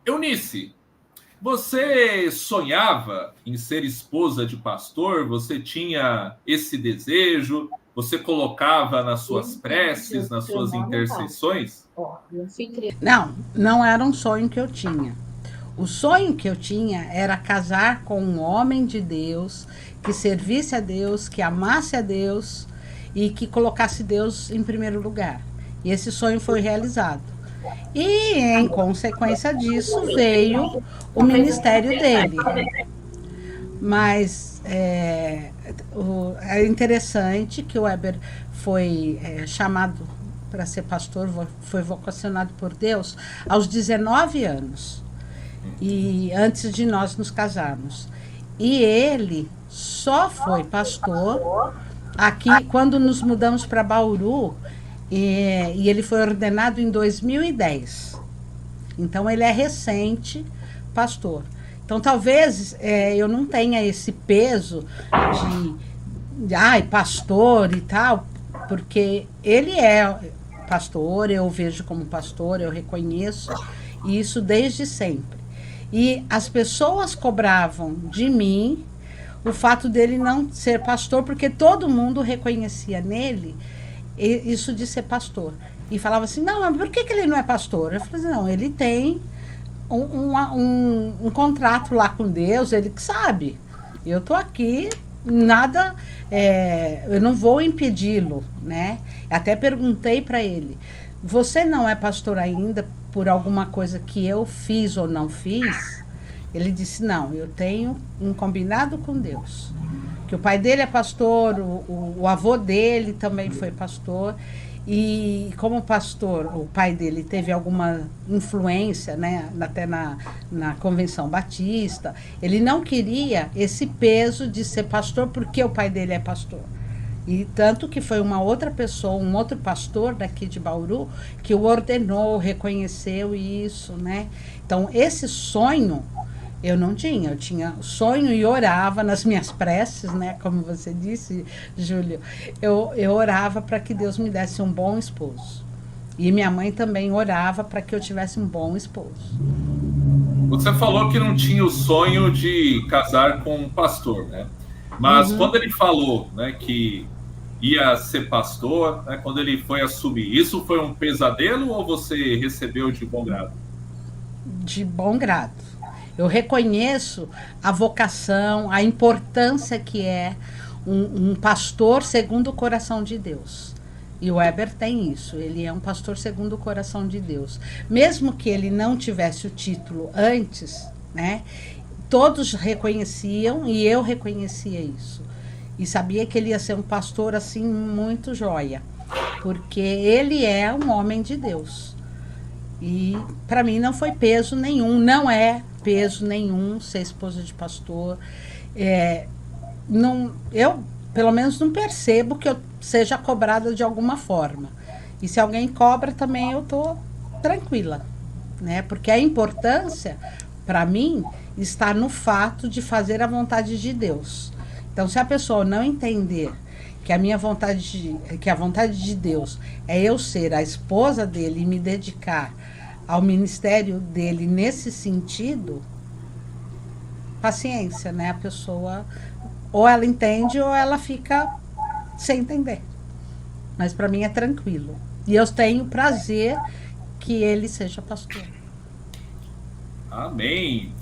Eunice, você sonhava em ser esposa de pastor? Você tinha esse desejo? Você colocava nas suas preces, nas suas intercessões? Não, não era um sonho que eu tinha. O sonho que eu tinha era casar com um homem de Deus, que servisse a Deus, que amasse a Deus e que colocasse Deus em primeiro lugar. E esse sonho foi realizado. E, em consequência disso, veio o ministério dele. Mas é interessante que o Weber foi chamado para ser pastor, foi vocacionado por Deus aos 19 anos, e antes de nós nos casarmos. E ele só foi pastor aqui quando nos mudamos para Bauru, e ele foi ordenado em 2010. Então ele é recente pastor. Então talvez eu não tenha esse peso de pastor e tal, porque ele é pastor, eu vejo como pastor, eu reconheço isso desde sempre. E as pessoas cobravam de mim o fato dele não ser pastor, porque todo mundo reconhecia nele isso de ser pastor. E falava assim, não, mas por que ele não é pastor? Eu falei assim, não, ele tem um contrato lá com Deus, ele que sabe. Eu tô aqui, nada, eu não vou impedi-lo, né? Até perguntei para ele, você não é pastor ainda por alguma coisa que eu fiz ou não fiz? Ele disse, não, eu tenho um combinado com Deus. Que o pai dele é pastor, o avô dele também foi pastor. E como pastor, o pai dele teve alguma influência, né, até na Convenção Batista, ele não queria esse peso de ser pastor porque o pai dele é pastor. E tanto que foi uma outra pessoa, um outro pastor daqui de Bauru, que o ordenou, reconheceu isso, né? Então, esse sonho eu não tinha. Eu tinha sonho e orava nas minhas preces, né? Como você disse, Júlio. Eu orava para que Deus me desse um bom esposo. E minha mãe também orava para que eu tivesse um bom esposo. Você falou que não tinha o sonho de casar com um pastor, né? Mas Uhum. quando ele falou, né, que ia ser pastor, né, quando ele foi assumir, isso foi um pesadelo ou você recebeu de bom grado? De bom grado. Eu reconheço a vocação, a importância que é um pastor segundo o coração de Deus. E o Weber tem isso, ele é um pastor segundo o coração de Deus. Mesmo que ele não tivesse o título antes, né? Todos reconheciam e eu reconhecia isso. E sabia que ele ia ser um pastor assim muito joia, porque ele é um homem de Deus. E para mim não foi peso nenhum, não é peso nenhum ser esposa de pastor. Não, eu, pelo menos, não percebo que eu seja cobrada de alguma forma. E se alguém cobra também, eu tô tranquila, né? Porque a importância, para mim, está no fato de fazer a vontade de Deus. Então, se a pessoa não entender que a minha vontade, que a vontade de Deus é eu ser a esposa dele e me dedicar ao ministério dele nesse sentido, paciência, né? A pessoa ou ela entende ou ela fica sem entender. Mas para mim é tranquilo. E eu tenho prazer que ele seja pastor. Amém.